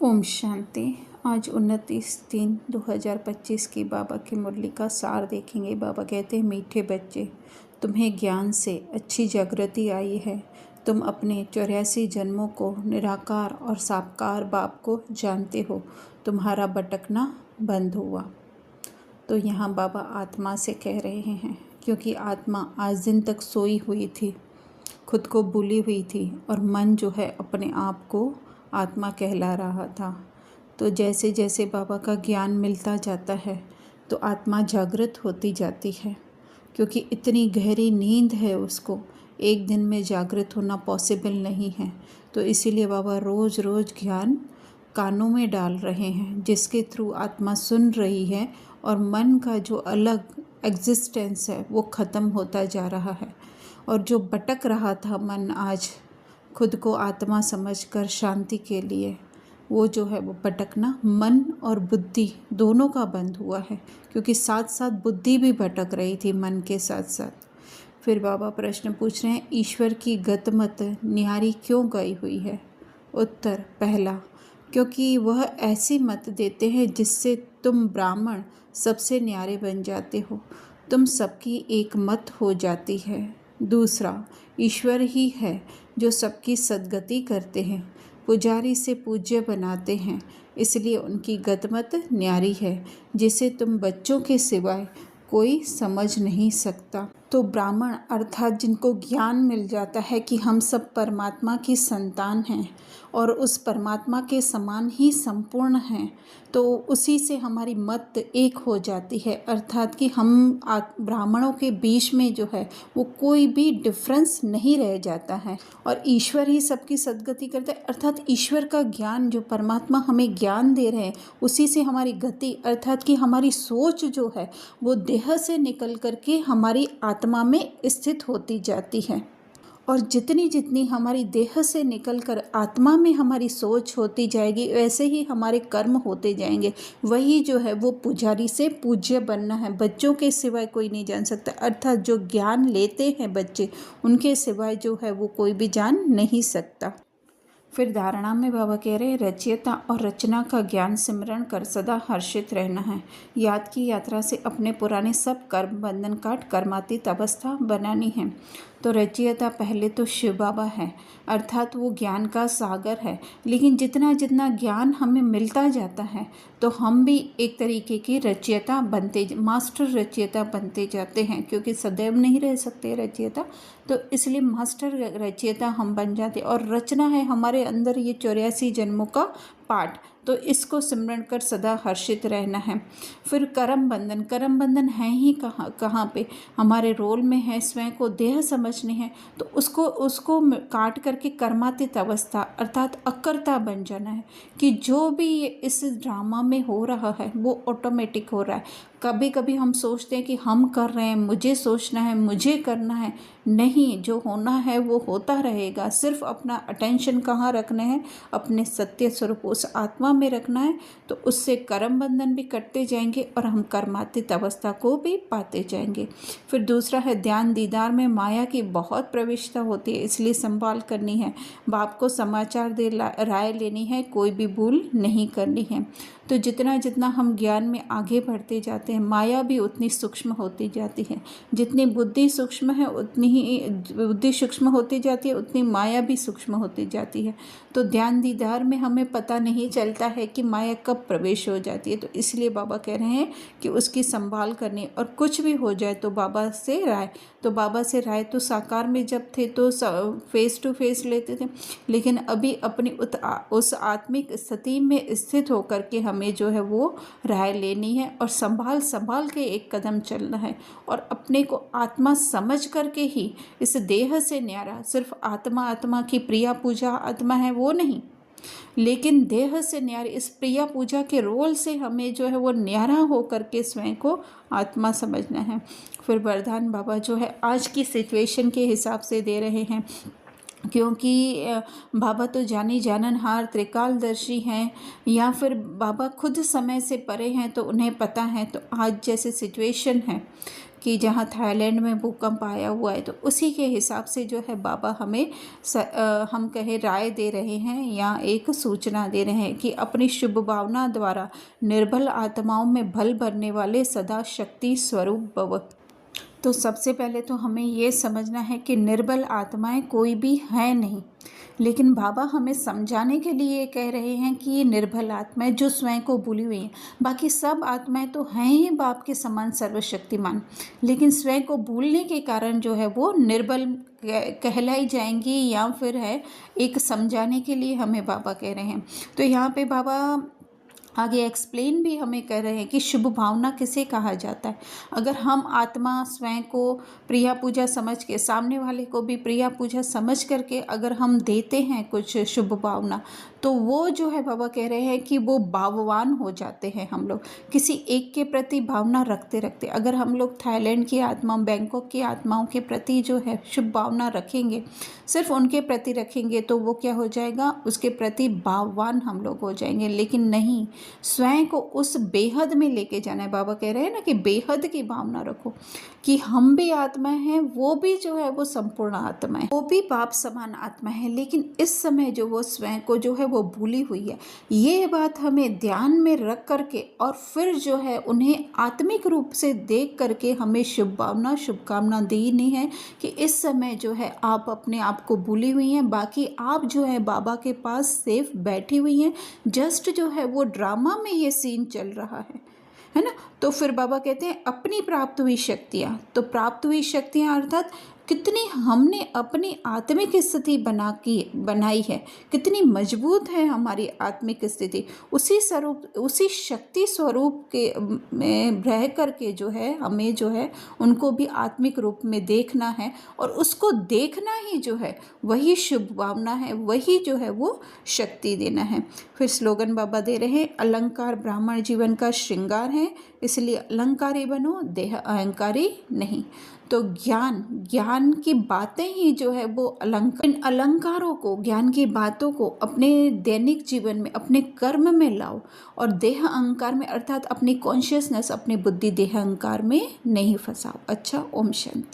ओम शांति। आज 29/3/2025 की बाबा की मुरली का सार देखेंगे। बाबा कहते हैं, मीठे बच्चे, तुम्हें ज्ञान से अच्छी जागृति आई है। तुम अपने 84 जन्मों को निराकार और साकार बाप को जानते हो। तुम्हारा भटकना बंद हुआ। तो यहाँ बाबा आत्मा से कह रहे हैं, क्योंकि आत्मा आज दिन तक सोई हुई थी, खुद को भूली हुई थी, और मन जो है अपने आप को आत्मा कहला रहा था। तो जैसे जैसे बाबा का ज्ञान मिलता जाता है तो आत्मा जागृत होती जाती है, क्योंकि इतनी गहरी नींद है, उसको एक दिन में जागृत होना पॉसिबल नहीं है। तो इसीलिए बाबा रोज़ रोज़ ज्ञान कानों में डाल रहे हैं, जिसके थ्रू आत्मा सुन रही है और मन का जो अलग एग्जिस्टेंस है वो ख़त्म होता जा रहा है। और जो भटक रहा था मन आज खुद को आत्मा समझकर शांति के लिए, वो जो है वो भटकना मन और बुद्धि दोनों का बंद हुआ है, क्योंकि साथ साथ बुद्धि भी भटक रही थी मन के साथ साथ। फिर बाबा प्रश्न पूछ रहे हैं, ईश्वर की गतमत न्यारी क्यों गई हुई है? उत्तर पहला, क्योंकि वह ऐसी मत देते हैं जिससे तुम ब्राह्मण सबसे न्यारे बन जाते हो, तुम सबकी एक मत हो जाती है। दूसरा, ईश्वर ही है जो सबकी सद्गति करते हैं, पुजारी से पूज्य बनाते हैं, इसलिए उनकी गतमत न्यारी है, जिसे तुम बच्चों के सिवाय कोई समझ नहीं सकता। तो ब्राह्मण अर्थात जिनको ज्ञान मिल जाता है कि हम सब परमात्मा की संतान हैं और उस परमात्मा के समान ही संपूर्ण हैं, तो उसी से हमारी मत एक हो जाती है। अर्थात कि हम ब्राह्मणों के बीच में जो है वो कोई भी डिफरेंस नहीं रह जाता है, और ईश्वर ही सबकी सद्गति करता है। अर्थात ईश्वर का ज्ञान, जो परमात्मा हमें ज्ञान दे रहे हैं, उसी से हमारी गति अर्थात कि हमारी सोच जो है वो देह से निकल करके हमारी आत्मा में स्थित होती जाती है। और जितनी जितनी हमारी देह से निकलकर आत्मा में हमारी सोच होती जाएगी, वैसे ही हमारे कर्म होते जाएंगे। वही जो है वो पुजारी से पूज्य बनना है, बच्चों के सिवाय कोई नहीं जान सकता। अर्थात जो ज्ञान लेते हैं बच्चे, उनके सिवाय जो है वो कोई भी जान नहीं सकता। फिर धारणा में बाबा कह रहे हैं, रचयिता और रचना का ज्ञान सिमरण कर सदा हर्षित रहना है। याद की यात्रा से अपने पुराने सब कर्म बंधन काट कर्मातीत अवस्था बनानी है। तो रचयिता पहले तो शिव बाबा है, अर्थात वो ज्ञान का सागर है। लेकिन जितना जितना ज्ञान हमें मिलता जाता है तो हम भी एक तरीके की रचयिता बनते, मास्टर रचयिता बनते जाते हैं, क्योंकि सदैव नहीं रह सकते रचयिता, तो इसलिए मास्टर रचयिता हम बन जाते। और रचना है हमारे अंदर ये 84 जन्मों का पाठ, तो इसको सिमरण कर सदा हर्षित रहना है। फिर कर्म बंधन, कर्म बंधन है ही कहाँ पे? हमारे रोल में है, स्वयं को देह समझने हैं, तो उसको काट करके कर्मातीत अवस्था अर्थात अकर्ता बन जाना है, कि जो भी इस ड्रामा में हो रहा है वो ऑटोमेटिक हो रहा है। कभी कभी हम सोचते हैं कि हम कर रहे हैं, मुझे सोचना है, मुझे करना है। नहीं, जो होना है वो होता रहेगा। सिर्फ अपना अटेंशन कहाँ रखना है? अपने सत्य स्वरूप उस आत्मा में रखना है, तो उससे कर्म बंधन भी कटते जाएंगे और हम कर्मातीत अवस्था को भी पाते जाएंगे। फिर दूसरा है ध्यान दीदार में माया की बहुत प्रविष्टता होती है, इसलिए संभाल करनी है। बाप को समाचार दे राय लेनी है, कोई भी भूल नहीं करनी है। तो जितना जितना हम ज्ञान में आगे बढ़ते जाते हैं, माया भी उतनी सूक्ष्म होती जाती है। जितनी बुद्धि सूक्ष्म है उतनी ही बुद्धि सूक्ष्म होती जाती है, उतनी माया भी सूक्ष्म होती जाती है। तो ध्यान दीदार में हमें पता नहीं चलता है कि माया कब प्रवेश हो जाती है। तो इसलिए बाबा कह रहे हैं कि उसकी संभाल करनी, और कुछ भी हो जाए तो बाबा से राय। तो बाबा से राय तो साकार में जब थे तो फेस टू फेस लेते थे, लेकिन अभी अपनी उस आत्मिक स्थिति में स्थित होकर के हमें जो है वो राय लेनी है, और संभाल संभाल के एक कदम चलना है, और अपने को आत्मा समझ करके ही इस देह से न्यारा, सिर्फ आत्मा आत्मा की प्रिया पूजा आत्मा है वो नहीं, लेकिन देह से न्यारी इस प्रिया पूजा के रोल से हमें जो है वो न्यारा हो करके स्वयं को आत्मा समझना है। फिर वरदान बाबा जो है आज की सिचुएशन के हिसाब से दे रहे हैं, क्योंकि बाबा तो जानी जाननहार त्रिकालदर्शी हैं, या फिर बाबा खुद समय से परे हैं तो उन्हें पता है। तो आज जैसे सिचुएशन है कि जहाँ थाईलैंड में भूकंप आया हुआ है, तो उसी के हिसाब से जो है बाबा हमें हम कहें राय दे रहे हैं या एक सूचना दे रहे हैं कि अपनी शुभ भावना द्वारा निर्बल आत्माओं में बल भरने वाले सदा शक्ति स्वरूप भव। तो सबसे पहले तो हमें ये समझना है कि निर्बल आत्माएं कोई भी है नहीं, लेकिन बाबा हमें समझाने के लिए कह रहे हैं कि ये निर्बल आत्माएं जो स्वयं को भूली हुई हैं, बाकी सब आत्माएं तो हैं ही बाप के समान सर्वशक्तिमान, लेकिन स्वयं को भूलने के कारण जो है वो निर्बल कहलाई जाएंगी, या फिर है एक समझाने के लिए हमें बाबा कह रहे हैं। तो यहाँ पे बाबा आगे एक्सप्लेन भी हमें कर रहे हैं कि शुभ भावना किसे कहा जाता है। अगर हम आत्मा स्वयं को प्रिया पूजा समझ के, सामने वाले को भी प्रिया पूजा समझ करके अगर हम देते हैं कुछ शुभ भावना, तो वो जो है बाबा कह रहे हैं कि वो भाववान हो जाते हैं हम लोग किसी एक के प्रति भावना रखते रखते। अगर हम लोग थाईलैंड की आत्मा, बैंकॉक की आत्माओं के प्रति जो है शुभ भावना रखेंगे, सिर्फ उनके प्रति रखेंगे, तो वो क्या हो जाएगा, उसके प्रति भाववान हम लोग हो जाएंगे। लेकिन नहीं, स्वयं को उस बेहद में लेके जाना है। बाबा कह रहे हैं ना कि बेहद की भावना रखो कि हम भी आत्मा हैं, वो भी जो है वो संपूर्ण आत्मा है, वो भी बाप समान आत्मा है, लेकिन इस समय जो वो स्वयं को जो है वो भूली हुई है। ये बात हमें ध्यान में रख करके और फिर जो है उन्हें आत्मिक रूप से देख करके हमें शुभ भावना, शुभकामना देनी है कि इस समय जो है आप अपने आप को भूली हुई हैं, बाकी आप जो है बाबा के पास सेफ बैठी हुई हैं। जस्ट जो है वो ड्रामा में ये सीन चल रहा है ना। तो फिर बाबा कहते हैं अपनी प्राप्त हुई शक्तियाँ, तो प्राप्त हुई शक्तियाँ अर्थात कितनी हमने अपनी आत्मिक स्थिति बनाई है, कितनी मजबूत है हमारी आत्मिक स्थिति, उसी स्वरूप, उसी शक्ति स्वरूप के में रह करके जो है हमें जो है उनको भी आत्मिक रूप में देखना है, और उसको देखना ही जो है वही शुभ भावना है, वही जो है वो शक्ति देना है। फिर स्लोगन बाबा दे रहे हैं, अलंकार ब्राह्मण जीवन का श्रृंगार है, इसलिए अलंकारी बनो, देह अहंकारी नहीं। तो ज्ञान की बातें ही जो है वो अलंकार, इन अलंकारों को, ज्ञान की बातों को अपने दैनिक जीवन में, अपने कर्म में लाओ, और देह अहंकार में अर्थात अपनी कॉन्शियसनेस, अपनी बुद्धि देह अहंकार में नहीं फंसाओ। अच्छा, ओम शांति।